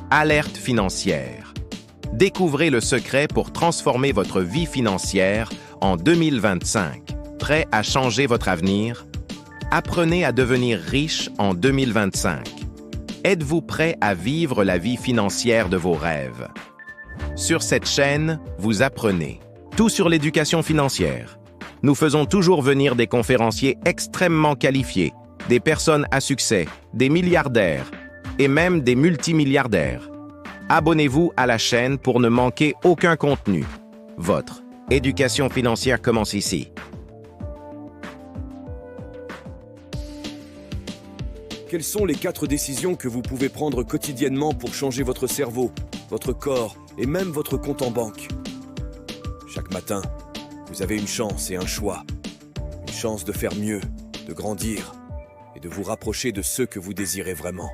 Alerte financière. Découvrez le secret pour transformer votre vie financière en 2025. Prêt à changer votre avenir? Apprenez à devenir riche en 2025. Êtes-vous prêt à vivre la vie financière de vos rêves? Sur cette chaîne, vous apprenez tout sur l'éducation financière. Nous faisons toujours venir des conférenciers extrêmement qualifiés, des personnes à succès, des milliardaires et même des multimilliardaires. Abonnez-vous à la chaîne pour ne manquer aucun contenu. Votre éducation financière commence ici. Quelles sont les 4 décisions que vous pouvez prendre quotidiennement pour changer votre cerveau, votre corps et même votre compte en banque? Chaque matin, vous avez une chance et un choix. Une chance de faire mieux, de grandir et de vous rapprocher de ceux que vous désirez vraiment.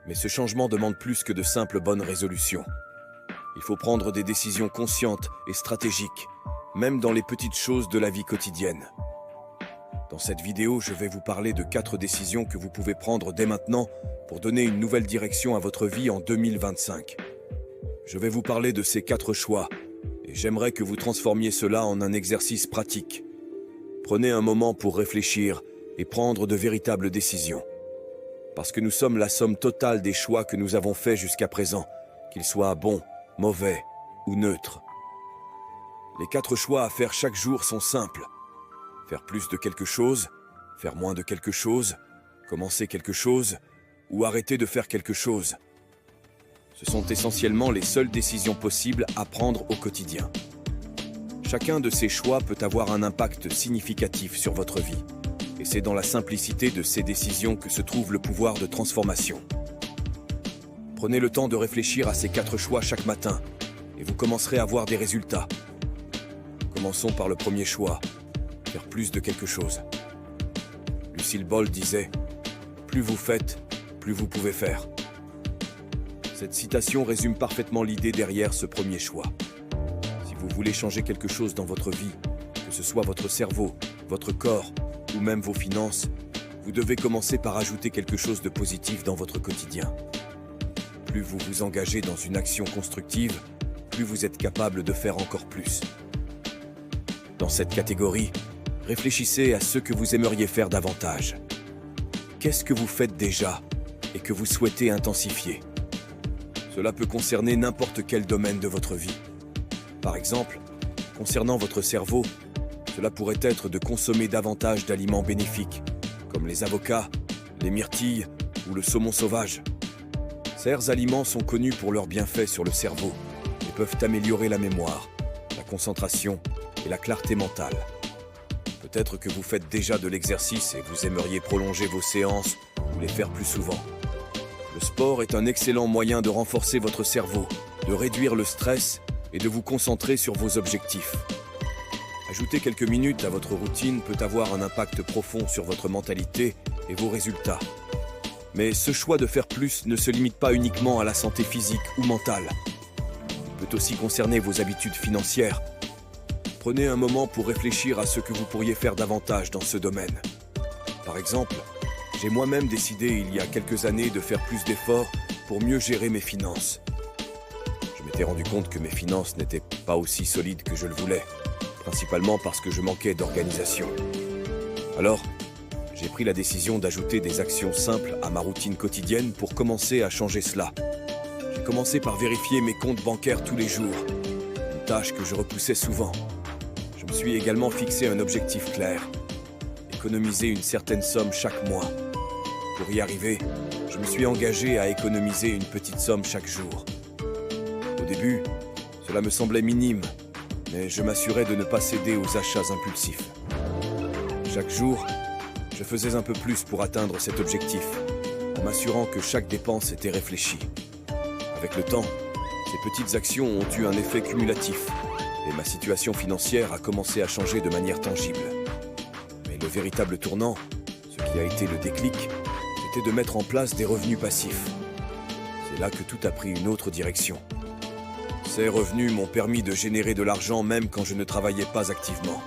Mais ce changement demande plus que de simples bonnes résolutions. Il faut prendre des décisions conscientes et stratégiques, même dans les petites choses de la vie quotidienne. Dans cette vidéo, je vais vous parler de 4 décisions que vous pouvez prendre dès maintenant pour donner une nouvelle direction à votre vie en 2025. Je vais vous parler de ces 4 choix et j'aimerais que vous transformiez cela en un exercice pratique. Prenez un moment pour réfléchir et prendre de véritables décisions. Parce que nous sommes la somme totale des choix que nous avons faits jusqu'à présent, qu'ils soient bons, mauvais ou neutres. Les 4 choix à faire chaque jour sont simples. Faire plus de quelque chose, faire moins de quelque chose, commencer quelque chose ou arrêter de faire quelque chose. Ce sont essentiellement les seules décisions possibles à prendre au quotidien. Chacun de ces choix peut avoir un impact significatif sur votre vie. Et c'est dans la simplicité de ces décisions que se trouve le pouvoir de transformation. Prenez le temps de réfléchir à ces 4 choix chaque matin et vous commencerez à voir des résultats. Commençons par le premier choix, faire plus de quelque chose. Lucille Ball disait « Plus vous faites, plus vous pouvez faire ». Cette citation résume parfaitement l'idée derrière ce premier choix. Si vous voulez changer quelque chose dans votre vie, que ce soit votre cerveau, votre corps, ou même vos finances, vous devez commencer par ajouter quelque chose de positif dans votre quotidien. Plus vous vous engagez dans une action constructive, plus vous êtes capable de faire encore plus. Dans cette catégorie, réfléchissez à ce que vous aimeriez faire davantage. Qu'est-ce que vous faites déjà et que vous souhaitez intensifier? Cela peut concerner n'importe quel domaine de votre vie. Par exemple, concernant votre cerveau, cela pourrait être de consommer davantage d'aliments bénéfiques, comme les avocats, les myrtilles ou le saumon sauvage. Ces aliments sont connus pour leurs bienfaits sur le cerveau et peuvent améliorer la mémoire, la concentration et la clarté mentale. Peut-être que vous faites déjà de l'exercice et vous aimeriez prolonger vos séances ou les faire plus souvent. Le sport est un excellent moyen de renforcer votre cerveau, de réduire le stress et de vous concentrer sur vos objectifs. Ajouter quelques minutes à votre routine peut avoir un impact profond sur votre mentalité et vos résultats. Mais ce choix de faire plus ne se limite pas uniquement à la santé physique ou mentale. Il peut aussi concerner vos habitudes financières. Prenez un moment pour réfléchir à ce que vous pourriez faire davantage dans ce domaine. Par exemple, j'ai moi-même décidé il y a quelques années de faire plus d'efforts pour mieux gérer mes finances. Je m'étais rendu compte que mes finances n'étaient pas aussi solides que je le voulais, principalement parce que je manquais d'organisation. Alors, j'ai pris la décision d'ajouter des actions simples à ma routine quotidienne pour commencer à changer cela. J'ai commencé par vérifier mes comptes bancaires tous les jours, une tâche que je repoussais souvent. Je me suis également fixé un objectif clair, économiser une certaine somme chaque mois. Pour y arriver, je me suis engagé à économiser une petite somme chaque jour. Au début, cela me semblait minime, mais je m'assurais de ne pas céder aux achats impulsifs. Chaque jour, je faisais un peu plus pour atteindre cet objectif, en m'assurant que chaque dépense était réfléchie. Avec le temps, ces petites actions ont eu un effet cumulatif, et ma situation financière a commencé à changer de manière tangible. Mais le véritable tournant, ce qui a été le déclic, c'était de mettre en place des revenus passifs. C'est là que tout a pris une autre direction. Ces revenus m'ont permis de générer de l'argent même quand je ne travaillais pas activement.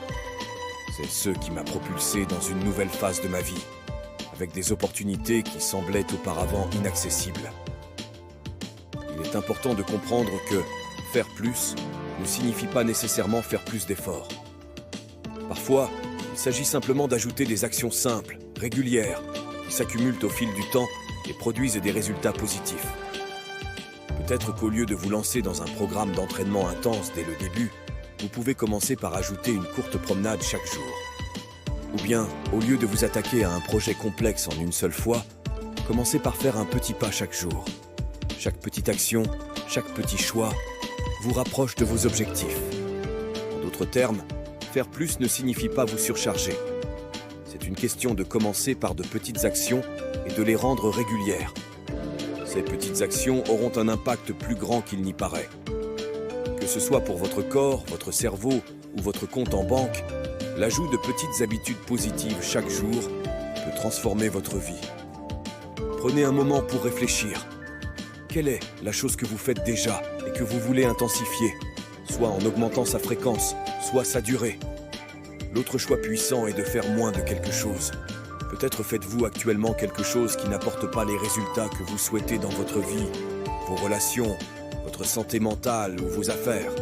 C'est ce qui m'a propulsé dans une nouvelle phase de ma vie, avec des opportunités qui semblaient auparavant inaccessibles. est important de comprendre que faire plus ne signifie pas nécessairement faire plus d'efforts. Parfois, il s'agit simplement d'ajouter des actions simples, régulières, qui s'accumulent au fil du temps et produisent des résultats positifs. Peut-être qu'au lieu de vous lancer dans un programme d'entraînement intense dès le début, vous pouvez commencer par ajouter une courte promenade chaque jour. Ou bien, au lieu de vous attaquer à un projet complexe en une seule fois, commencez par faire un petit pas chaque jour. Chaque petite action, chaque petit choix vous rapproche de vos objectifs. En d'autres termes, faire plus ne signifie pas vous surcharger. C'est une question de commencer par de petites actions et de les rendre régulières. Ces petites actions auront un impact plus grand qu'il n'y paraît. Que ce soit pour votre corps, votre cerveau ou votre compte en banque, l'ajout de petites habitudes positives chaque jour peut transformer votre vie. Prenez un moment pour réfléchir. Quelle est la chose que vous faites déjà et que vous voulez intensifier, soit en augmentant sa fréquence, soit sa durée? L'autre choix puissant est de faire moins de quelque chose. Peut-être faites-vous actuellement quelque chose qui n'apporte pas les résultats que vous souhaitez dans votre vie, vos relations, votre santé mentale ou vos affaires,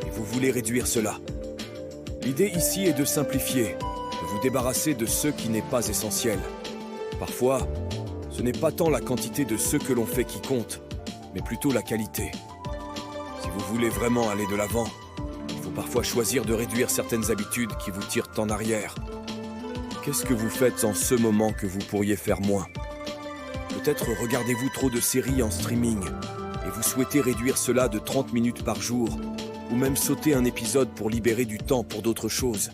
et vous voulez réduire cela. L'idée ici est de simplifier, de vous débarrasser de ce qui n'est pas essentiel. Parfois, ce n'est pas tant la quantité de ce que l'on fait qui compte, mais plutôt la qualité. Si vous voulez vraiment aller de l'avant, il faut parfois choisir de réduire certaines habitudes qui vous tirent en arrière. Qu'est-ce que vous faites en ce moment que vous pourriez faire moins? Peut-être regardez-vous trop de séries en streaming et vous souhaitez réduire cela de 30 minutes par jour, ou même sauter un épisode pour libérer du temps pour d'autres choses.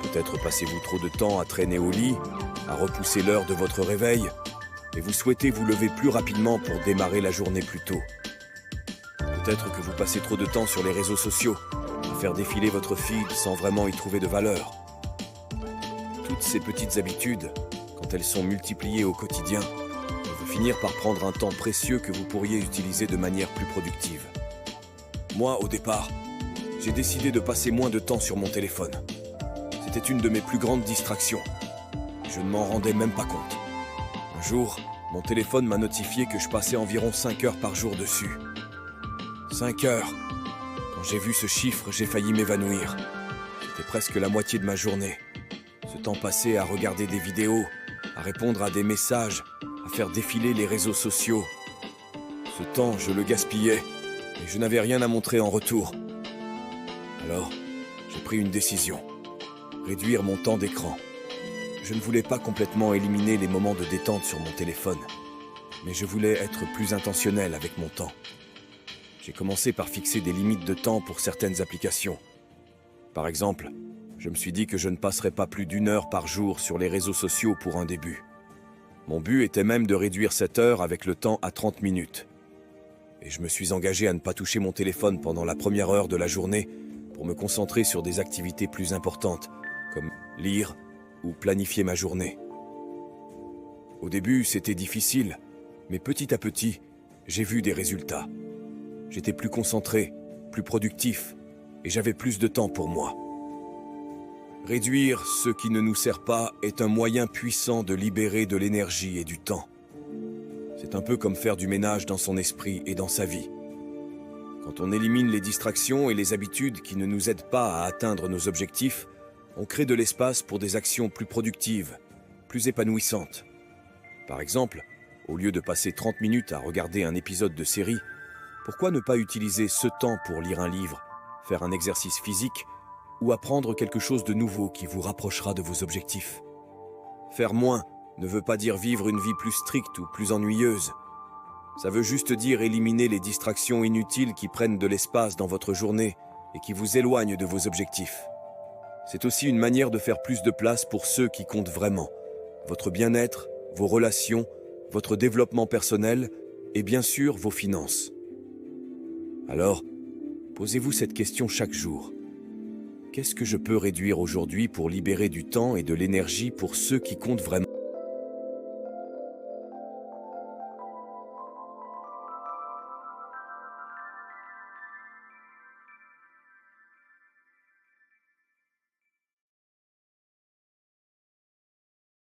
Peut-être passez-vous trop de temps à traîner au lit, à repousser l'heure de votre réveil, et vous souhaitez vous lever plus rapidement pour démarrer la journée plus tôt. Peut-être que vous passez trop de temps sur les réseaux sociaux, à faire défiler votre feed sans vraiment y trouver de valeur. Toutes ces petites habitudes, quand elles sont multipliées au quotidien, peuvent finir par prendre un temps précieux que vous pourriez utiliser de manière plus productive. Moi, au départ, j'ai décidé de passer moins de temps sur mon téléphone. C'était une de mes plus grandes distractions. Je ne m'en rendais même pas compte. Un jour, mon téléphone m'a notifié que je passais environ 5 heures par jour dessus. 5 heures. Quand j'ai vu ce chiffre, j'ai failli m'évanouir. C'était presque la moitié de ma journée. Ce temps passé à regarder des vidéos, à répondre à des messages, à faire défiler les réseaux sociaux. Ce temps, je le gaspillais, et je n'avais rien à montrer en retour. Alors, j'ai pris une décision. Réduire mon temps d'écran. Je ne voulais pas complètement éliminer les moments de détente sur mon téléphone, mais je voulais être plus intentionnel avec mon temps. J'ai commencé par fixer des limites de temps pour certaines applications. Par exemple, je me suis dit que je ne passerais pas plus d'1 heure par jour sur les réseaux sociaux pour un début. Mon but était même de réduire cette heure avec le temps à 30 minutes. Et je me suis engagé à ne pas toucher mon téléphone pendant la première heure de la journée pour me concentrer sur des activités plus importantes, comme lire ou planifier ma journée. Au début, c'était difficile, mais petit à petit, j'ai vu des résultats. J'étais plus concentré, plus productif, et j'avais plus de temps pour moi. Réduire ce qui ne nous sert pas est un moyen puissant de libérer de l'énergie et du temps. C'est un peu comme faire du ménage dans son esprit et dans sa vie. Quand on élimine les distractions et les habitudes qui ne nous aident pas à atteindre nos objectifs, on crée de l'espace pour des actions plus productives, plus épanouissantes. Par exemple, au lieu de passer 30 minutes à regarder un épisode de série, pourquoi ne pas utiliser ce temps pour lire un livre, faire un exercice physique ou apprendre quelque chose de nouveau qui vous rapprochera de vos objectifs? Faire moins ne veut pas dire vivre une vie plus stricte ou plus ennuyeuse. Ça veut juste dire éliminer les distractions inutiles qui prennent de l'espace dans votre journée et qui vous éloignent de vos objectifs. C'est aussi une manière de faire plus de place pour ceux qui comptent vraiment. Votre bien-être, vos relations, votre développement personnel et bien sûr vos finances. Alors, posez-vous cette question chaque jour. Qu'est-ce que je peux réduire aujourd'hui pour libérer du temps et de l'énergie pour ceux qui comptent vraiment ?